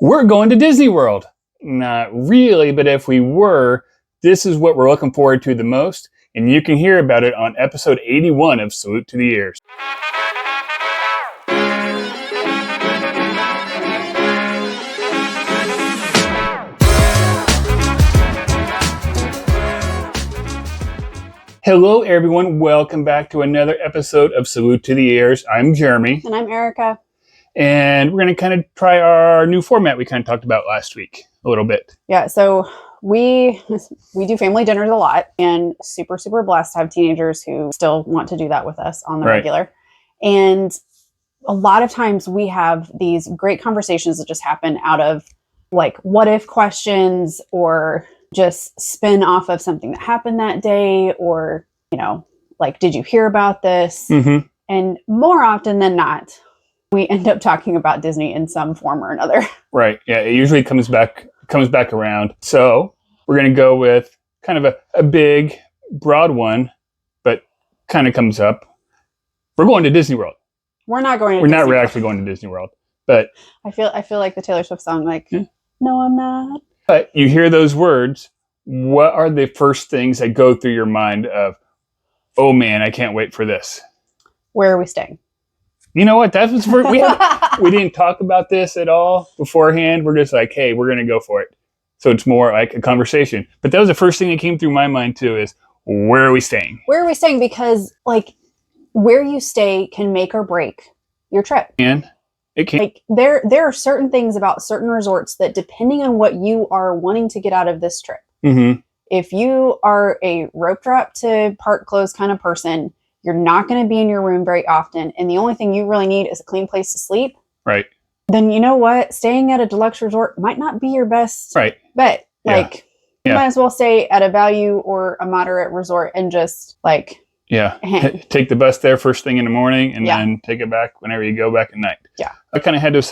We're going to Disney World. Not really, but if we were, this is what we're looking forward to the most, and you can hear about it on episode 81 of Salute to the Ears. Hello, everyone. Welcome back to another episode of Salute to the Ears. I'm Jeremy. And I'm Erica. And we're going to kind of try our new format we kind of talked about last week a little bit. Yeah, so we do family dinners a lot, and super blessed to have teenagers who still want to do that with us on the regular. And a lot of times we have these great conversations that just happen out of like what if questions, or just spin off of something that happened that day, or, you know, like, did you hear about this? Mm-hmm. And more often than not, we end up talking about Disney in some form or another. Right. Yeah. It usually comes back around. So we're going to go with kind of a big, broad one, but kind of comes up. We're going to Disney World. We're not going to We're Disney not World. actually going to Disney World, but I feel like the Taylor Swift song, like, no, I'm not. But you hear those words. What are the first things that go through your mind of, oh man, I can't wait for this? Where are we staying? You know what? That was we didn't talk about this at all beforehand. We're just like, hey, we're going to go for it. So it's more like a conversation. But that was the first thing that came through my mind too, is where are we staying? Where are we staying? Because like where you stay can make or break your trip. And it can. Like there are certain things about certain resorts that, depending on what you are wanting to get out of this trip, Mm-hmm. if you are a rope drop to park clothes kind of person, you're not going to be in your room very often, and the only thing you really need is a clean place to sleep. Right. Then you know what? Staying at a deluxe resort might not be your best bet. Like, you might as well stay at a value or a moderate resort and just like take the bus there first thing in the morning, and then take it back whenever you go back at night. Yeah. I kind of had those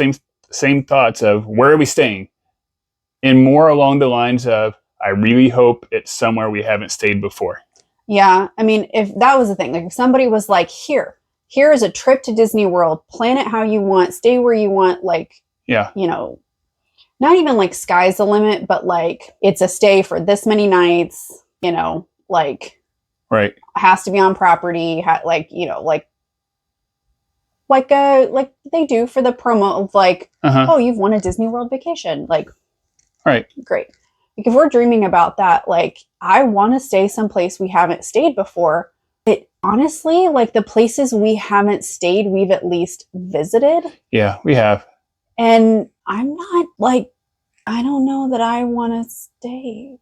same thoughts of where are we staying, and more along the lines of I really hope it's somewhere we haven't stayed before. Yeah. I mean, if that was the thing, like if somebody was like, here is a trip to Disney World, plan it how you want, stay where you want, like, you know, not even like sky's the limit, but like it's a stay for this many nights, you know, like, has to be on property, like, you know, like they do for the promo of like, oh, you've won a Disney World vacation. Like, great. Like if we're dreaming about that, like I want to stay someplace we haven't stayed before. But honestly, like the places we haven't stayed, we've at least visited. Yeah, we have. And I'm not like, I don't know that I want to stay.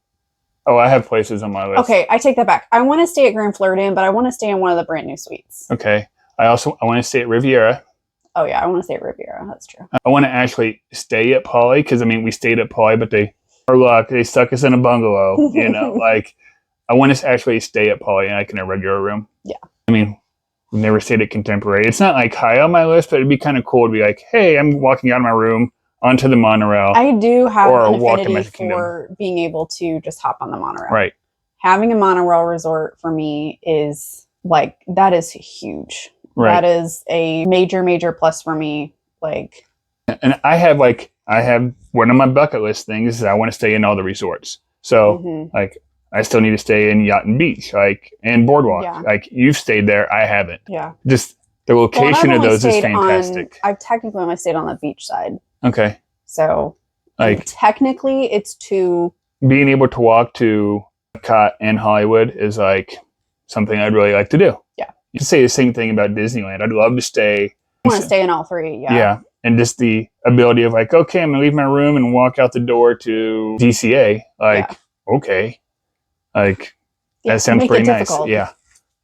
Oh, I have places on my list. Okay, I take that back. I want to stay at Grand Floridian, but I want to stay in one of the brand new suites. Okay. I want to stay at Riviera. Oh yeah, I want to stay at Riviera. That's true. I want to actually stay at Poly, because I mean, we stayed at Poly, but our luck, they stuck us in a bungalow, you know, like I want to actually stay at Poly and I can a regular room. Yeah. I mean, we've never stayed at Contemporary. It's not like high on my list, but it'd be kind of cool to be like, hey, I'm walking out of my room onto the monorail. I do have an affinity for being able to just hop on the monorail. Right. Having a monorail resort for me is like, that is huge. Right. That is a major plus for me. Like, and I have one of my bucket list things is I want to stay in all the resorts. So like I still need to stay in Yacht and Beach, like, and Boardwalk. Yeah. Like you've stayed there, I haven't. Yeah. Just the location of those is fantastic. I've technically only stayed on the beach side. Okay. So like technically it's being able to walk to Epcot and Hollywood is like something I'd really like to do. Yeah. You can say the same thing about Disneyland. I'd love to stay. I want to stay in all three. Yeah. Yeah. And just the ability of like, okay, I'm going to leave my room and walk out the door to DCA. Like, okay. Like, that sounds pretty nice. Yeah.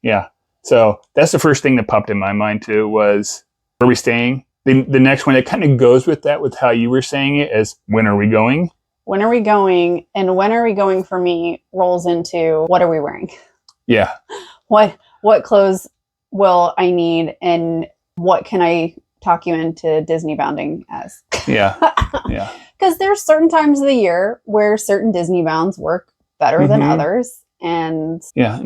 Yeah. So that's the first thing that popped in my mind too, was where are we staying? The next one that kind of goes with that, with how you were saying it, is when are we going? When are we going? And when are we going for me rolls into what are we wearing? Yeah. What clothes will I need, and what can I talk you into Disney bounding as? Yeah. Yeah. Because there's certain times of the year where certain Disney bounds work better than others. And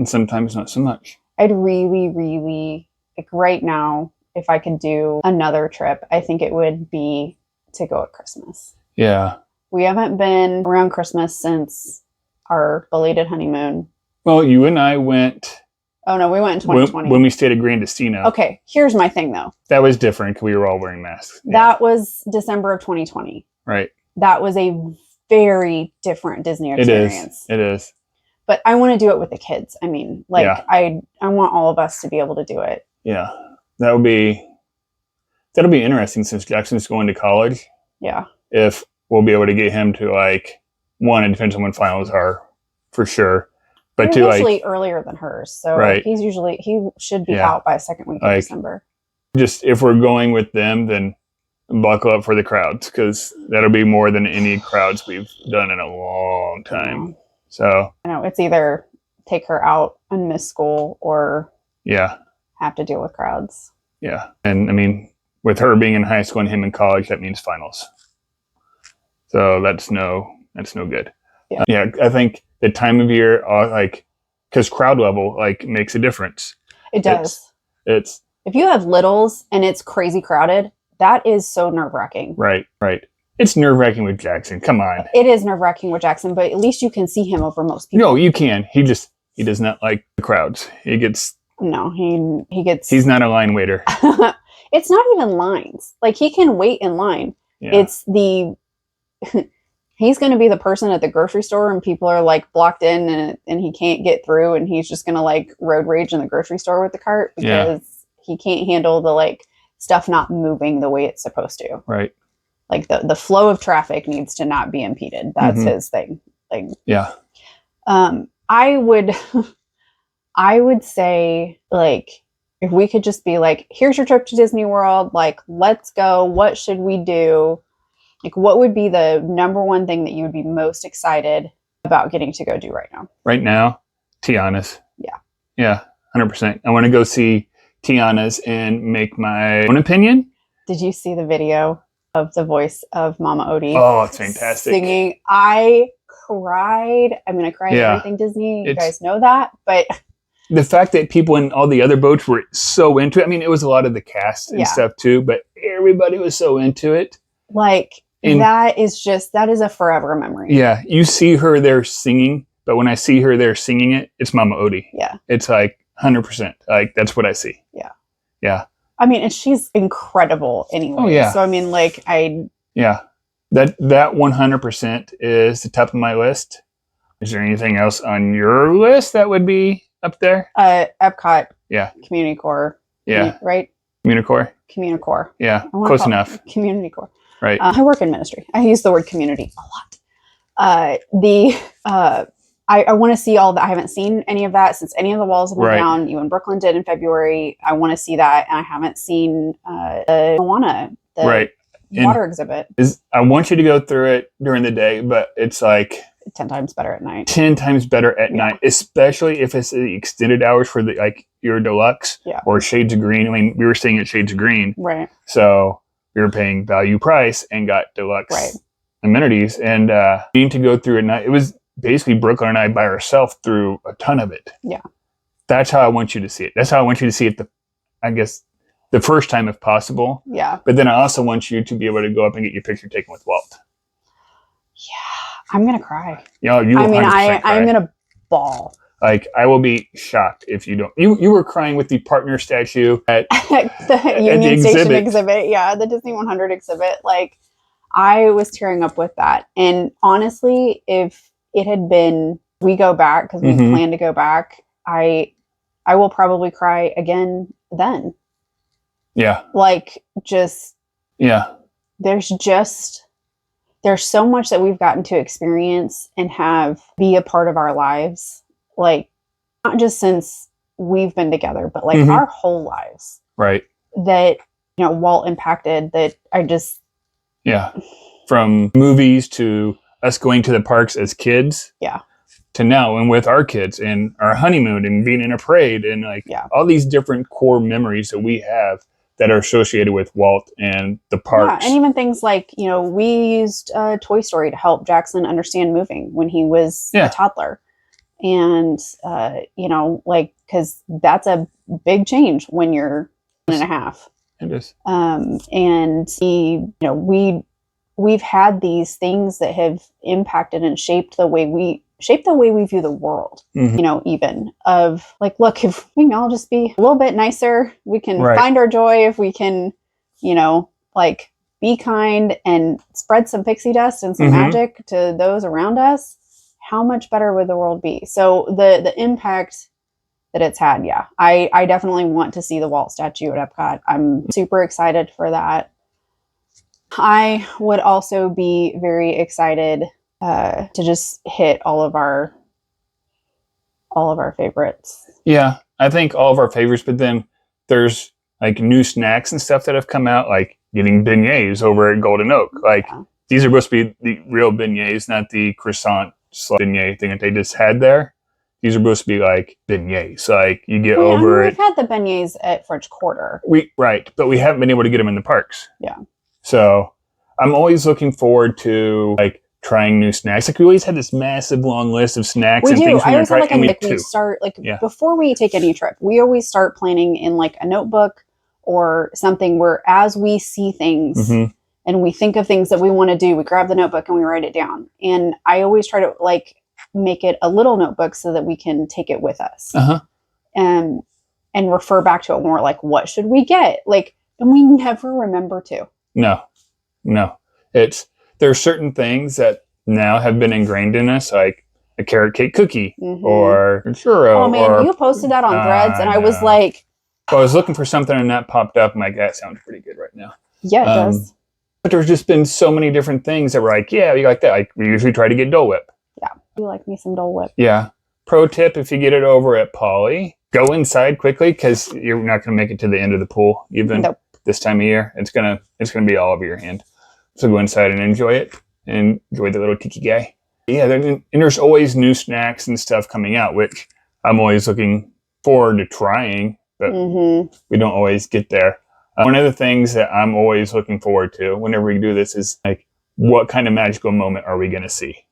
sometimes not so much. I'd really like right now, if I could do another trip, I think it would be to go at Christmas. Yeah. We haven't been around Christmas since our belated honeymoon. Well, you and I went. Oh no, we went in 2020. When we stayed at Grandestino. Okay, here's my thing though. That was different because we were all wearing masks. Yeah. That was December of 2020. Right. That was a very different Disney experience. It is. But I want to do it with the kids. I mean, like I want all of us to be able to do it. Yeah. That'll be interesting since Jackson's going to college. Yeah. If we'll be able to get him to like one, it depends on when finals are for sure. But they're usually earlier than hers. So he should be out by second week of December. Just if we're going with them, then buckle up for the crowds because that'll be more than any crowds we've done in a long time. So it's either take her out and miss school or have to deal with crowds. Yeah. And I mean, with her being in high school and him in college, that means finals. So that's no good. Yeah. I think the time of year, because crowd level makes a difference. It does. It's if you have littles and it's crazy crowded, that is so nerve-wracking. Right. It's nerve-wracking with Jackson. Come on. It is nerve-wracking with Jackson, but at least you can see him over most people. No, you can. He does not like the crowds. He gets he's not a line waiter. It's not even lines. Like he can wait in line. Yeah. It's he's going to be the person at the grocery store and people are like blocked in and he can't get through and he's just going to like road rage in the grocery store with the cart because he can't handle the stuff not moving the way it's supposed to. Right. Like the flow of traffic needs to not be impeded. That's his thing. I would say if we could just be like, here's your trip to Disney World, let's go. What should we do? What would be the number one thing that you would be most excited about getting to go do right now? Right now, Tiana's. Yeah. Yeah, 100%. I want to go see Tiana's and make my own opinion. Did you see the video of the voice of Mama Odie? Oh, it's fantastic. Singing. I cried. I mean, I cried at everything Disney. You guys know that, but the fact that people in all the other boats were so into it. I mean, it was a lot of the cast and stuff too, but everybody was so into it. That is a forever memory. Yeah. You see her there singing, but when I see her there singing it, it's Mama Odie. Yeah. It's 100%. That's what I see. Yeah. Yeah. I mean, and she's incredible anyway. Oh, yeah. So, I mean, Yeah. That 100% is the top of my list. Is there anything else on your list that would be up there? Epcot. Yeah. Community Core. Yeah. Right? Community Core. Yeah. Close enough. Community Core. Right. I work in ministry. I use the word community a lot. I want to see all that. I haven't seen any of that since any of the walls have been down. You and Brooklyn did in February. I want to see that. And I haven't seen the Moana, water exhibit. I want you to go through it during the day, but it's 10 times better at night. 10 times better at night, especially if it's the extended hours for your deluxe or Shades of Green. I mean, we were staying at Shades of Green. Right. So we were paying value price and got deluxe amenities and needing to go through at night. It was basically Brooklyn and I by ourselves through a ton of it. Yeah. That's how I want you to see it. That's how I want you to see it the first time if possible. Yeah. But then I also want you to be able to go up and get your picture taken with Walt. Yeah. I'm going to cry. I'm going to bawl. I will be shocked if you don't. You were crying with the partner statue at the Union Station exhibit. Yeah, the Disney 100 exhibit. I was tearing up with that. And honestly, if it had been, we go back because we plan to go back, I will probably cry again then. Yeah. There's so much that we've gotten to experience and have be a part of our lives. Not just since we've been together, but our whole lives. Right. That, Walt impacted that I just. Yeah. From movies to us going to the parks as kids. Yeah. To now and with our kids and our honeymoon and being in a parade and all these different core memories that we have that are associated with Walt and the parks. Yeah, and even things we used Toy Story to help Jackson understand moving when he was a toddler. And, because that's a big change when you're 1.5. It is. And we we've had these things that have impacted and shaped the way we view the world, you know, even of like, look, if we can all just be a little bit nicer, we can find our joy. If we can, you know, like be kind and spread some pixie dust and some magic to those around us, how much better would the world be? So the impact that it's had. Yeah. I definitely want to see the Walt statue at Epcot. I'm super excited for that. I would also be very excited to just hit all of our favorites. Yeah, I think all of our favorites, but then there's like new snacks and stuff that have come out, like getting beignets over at Golden Oak. Like these are supposed to be the real beignets, not the croissant beignet thing that they just had there. These are supposed to be like beignets. Like you get over it. We've had the beignets at French Quarter. But we haven't been able to get them in the parks. Yeah. So I'm always looking forward to like trying new snacks. Like we always had this massive long list of snacks things we want to try. And we start before we take any trip, we always start planning in like a notebook or something where as we see things and we think of things that we want to do, we grab the notebook and we write it down. And I always try to like make it a little notebook so that we can take it with us and refer back to it more like, what should we get? Like, and we never remember to. No. There are certain things that now have been ingrained in us, like a carrot cake cookie or a churro. Oh man, you posted that on Threads, and I was like, I was looking for something and that popped up. I'm like, that sounds pretty good right now. Yeah, it does. But there's just been so many different things that were like, yeah, you like that. Like we usually try to get Dole Whip. Yeah, you like me some Dole Whip. Yeah. Pro tip: if you get it over at Polly, go inside quickly because you're not going to make it to the end of the pool even this time of year. It's gonna be all over your hand. So go inside and enjoy it. And enjoy the little tiki guy. Yeah, there's always new snacks and stuff coming out, which I'm always looking forward to trying, but we don't always get there. One of the things that I'm always looking forward to whenever we do this is like, what kind of magical moment are we going to see?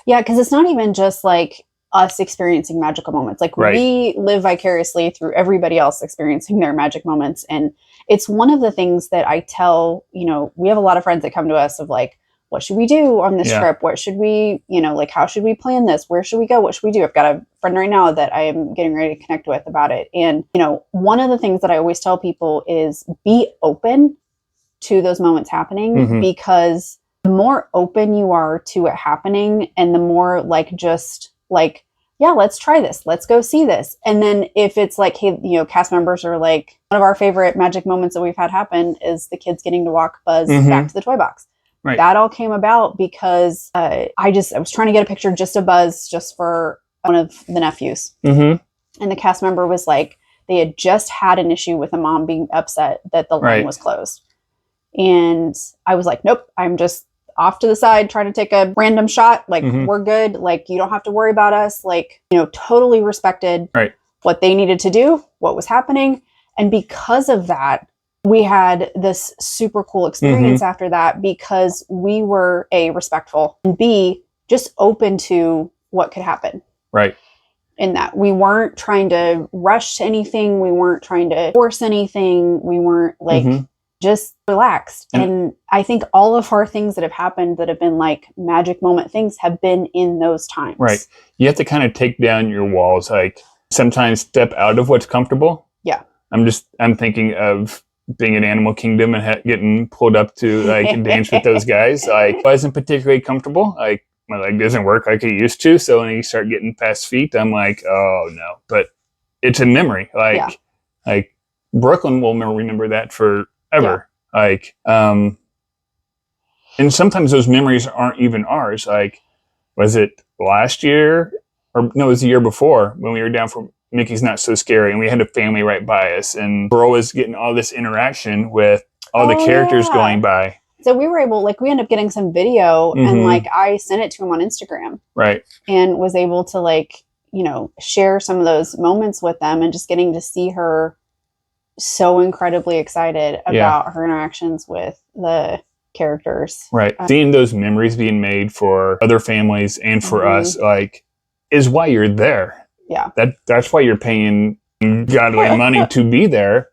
Yeah, because it's not even just like us experiencing magical moments. Like we live vicariously through everybody else experiencing their magic moments. And it's one of the things that I tell, you know, we have a lot of friends that come to us of like, what should we do on this trip? What should we, you know, like, how should we plan this? Where should we go? What should we do? I've got a friend right now that I am getting ready to connect with about it. And, you know, one of the things that I always tell people is be open to those moments happening because the more open you are to it happening and the more like, just like, yeah, let's try this. Let's go see this. And then if it's like, hey, you know, cast members are like, one of our favorite magic moments that we've had happen is the kids getting to walk Buzz back to the toy box. Right. That all came about because I was trying to get a picture just of Buzz just for one of the nephews. And the cast member was like, they had just had an issue with a mom being upset that the line was closed. And I was like, nope, I'm just off to the side trying to take a random shot. Like, we're good. Like, you don't have to worry about us. Like, you know, totally respected what they needed to do, what was happening. And because of that, we had this super cool experience after that because we were A, respectful, and B, just open to what could happen. Right. In that we weren't trying to rush to anything. We weren't trying to force anything. We weren't like just relaxed. And I think all of our things that have happened that have been like magic moment things have been in those times. Right. You have to kind of take down your walls, like sometimes step out of what's comfortable. Yeah. I'm thinking of being in Animal Kingdom and getting pulled up to like dance with those guys. Like I wasn't particularly comfortable. Like my leg doesn't work like it used to. So when you start getting past feet, I'm like, oh no. But it's a memory. Like Brooklyn will remember that forever. Yeah. Like, and sometimes those memories aren't even ours. Like, was it last year? Or no, it was the year before when we were down for Mickey's Not So Scary, and we had a family right by us, and we're always getting all this interaction with all the characters going by. So we were able, like, we ended up getting some video, and like I sent it to him on Instagram, right, and was able to like, you know, share some of those moments with them, and just getting to see her so incredibly excited about her interactions with the characters. Right, seeing those memories being made for other families and for us, like, is why you're there. Yeah. That's why you're paying godly money to be there.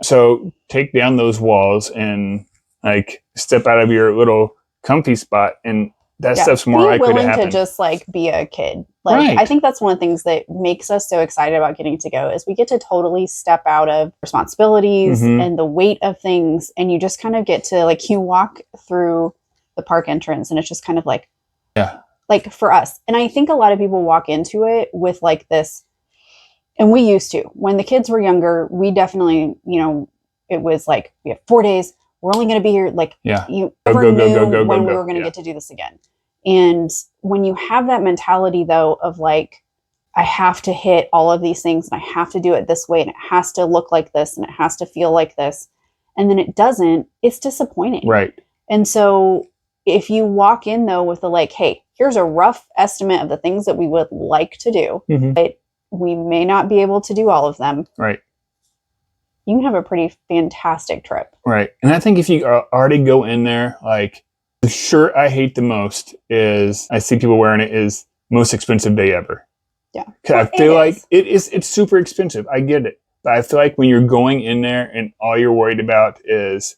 So take down those walls and like step out of your little comfy spot, and that stuff's more likely to happen. Be willing to just like be a kid. Like I think that's one of the things that makes us so excited about getting to go is we get to totally step out of responsibilities and the weight of things, and you just kind of get to like you walk through the park entrance, and it's just kind of like like for us. And I think a lot of people walk into it with like this, and we used to when the kids were younger. We definitely, you know, it was like we have 4 days. We're only going to be here. Like you never knew when we were going to get to do this again. And when you have that mentality, though, of like, I have to hit all of these things and I have to do it this way and it has to look like this and it has to feel like this. And then it doesn't, it's disappointing. Right. And so if you walk in, though, with the like, hey, here's a rough estimate of the things that we would like to do, but we may not be able to do all of them. Right. You can have a pretty fantastic trip. Right. And I think if you already go in there, like, the shirt I hate the most is, I see people wearing it, is most expensive day ever. Yeah. Because I feel like it's super expensive. I get it. But I feel like when you're going in there and all you're worried about is,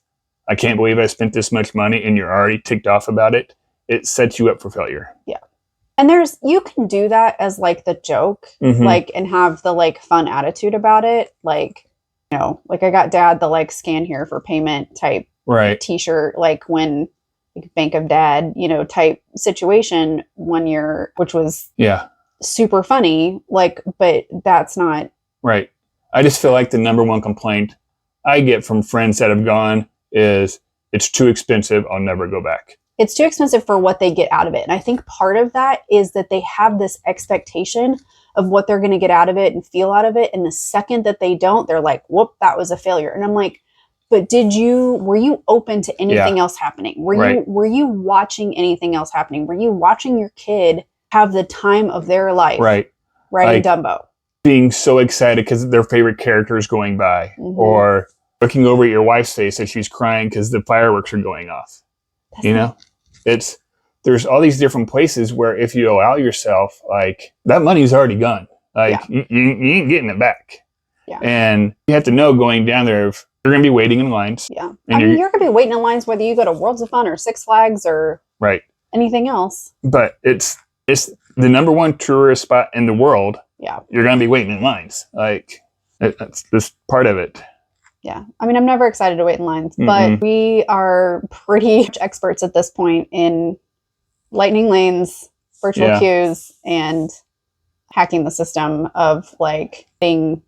I can't believe I spent this much money, and you're already ticked off about it, it sets you up for failure. Yeah. And you can do that as like the joke, like, and have the like fun attitude about it. Like, you know, like I got dad the like scan here for payment type t-shirt, like when like Bank of Dad, you know, type situation 1 year, which was super funny. Like, but that's not right. I just feel like the number one complaint I get from friends that have gone is it's too expensive. I'll never go back. It's too expensive for what they get out of it. And I think part of that is that they have this expectation of what they're going to get out of it and feel out of it. And the second that they don't, they're like, whoop, that was a failure. And I'm like, but were you open to anything else happening? Were you watching anything else happening? Were you watching your kid have the time of their life? Right. Riding Dumbo. Being so excited because their favorite character is going by, or looking over at your wife's face as she's crying because the fireworks are going off. There's all these different places where if you allow yourself, like, that money's already gone. Like, you ain't getting it back. Yeah. And you have to know going down there, if you're going to be waiting in lines. Yeah. I mean, you're going to be waiting in lines whether you go to Worlds of Fun or Six Flags or anything else. But it's the number one tourist spot in the world. Yeah. You're going to be waiting in lines. Like, that's this part of it. Yeah. I mean, I'm never excited to wait in lines, but we are pretty much experts at this point in lightning lanes, virtual queues, and hacking the system of like being,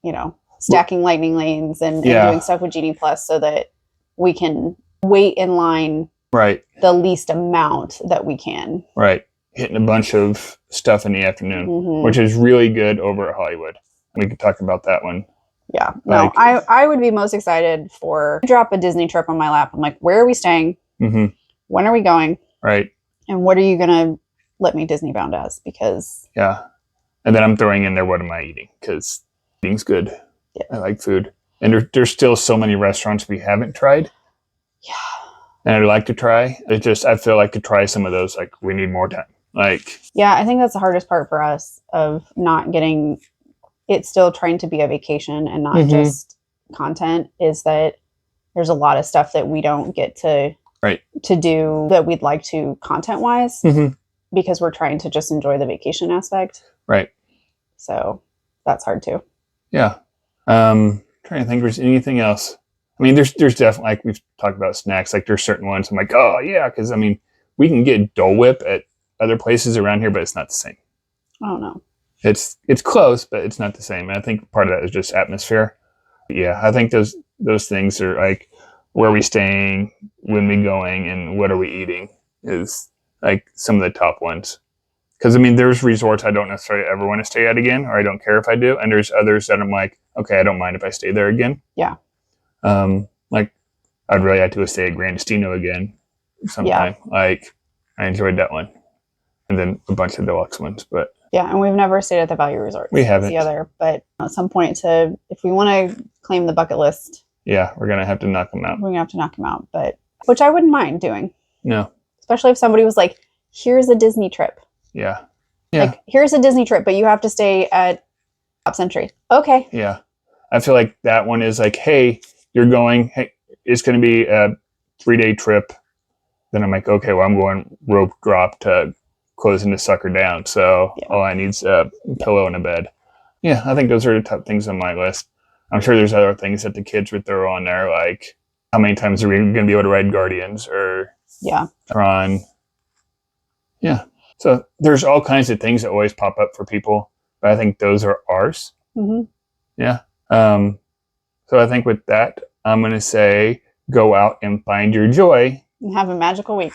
you know, stacking lightning lanes and doing stuff with Genie Plus so that we can wait in line the least amount that we can. Right. Hitting a bunch of stuff in the afternoon, which is really good over at Hollywood. We could talk about that one. Yeah. No, I would be most excited for drop a Disney trip on my lap. I'm like, where are we staying? When are we going? Right. And what are you going to let me Disney bound as? Because and then I'm throwing in there, what am I eating? Because eating's good. Yeah. I like food. And there's still so many restaurants we haven't tried. Yeah. And I'd like to try. I feel like to try some of those, like, we need more time. Like, yeah, I think that's the hardest part for us of not getting it, still trying to be a vacation and not just content, is that there's a lot of stuff that we don't get to do that we'd like to content wise because we're trying to just enjoy the vacation aspect. Right. So that's hard too. Yeah. Trying to think if there's anything else. I mean, there's definitely, like we've talked about snacks, like there's certain ones I'm like, oh yeah, because I mean, we can get Dole Whip at other places around here, but it's not the same. I don't know. It's close, but it's not the same. And I think part of that is just atmosphere. Yeah, I think those things are like, where are we staying, when we going, and what are we eating is like some of the top ones. Because I mean, there's resorts I don't necessarily ever want to stay at again, or I don't care if I do, and there's others that I'm like, okay, I don't mind if I stay there again. Yeah. Like, I'd really like to stay at Gran Destino again sometime. Yeah. Like, I enjoyed that one, and then a bunch of deluxe ones, but. Yeah, and we've never stayed at the Value Resort. We haven't. The other, but at some point, if we want to claim the bucket list. Yeah, we're going to have to knock them out. We're going to have to knock them out, but which I wouldn't mind doing. No. Especially if somebody was like, here's a Disney trip. Yeah. Like, here's a Disney trip, but you have to stay at Top Century. Okay. Yeah. I feel like that one is like, hey, you're going, hey, it's going to be a 3-day trip. then I'm like, okay, well, I'm going rope drop to closing the sucker down. So all I need is a pillow and a bed. Yeah, I think those are the top things on my list. I'm sure there's other things that the kids would throw on there, like how many times are we going to be able to ride Guardians or Tron? Yeah. So there's all kinds of things that always pop up for people, but I think those are ours. Mm-hmm. Yeah. So I think with that, I'm going to say go out and find your joy. And have a magical week.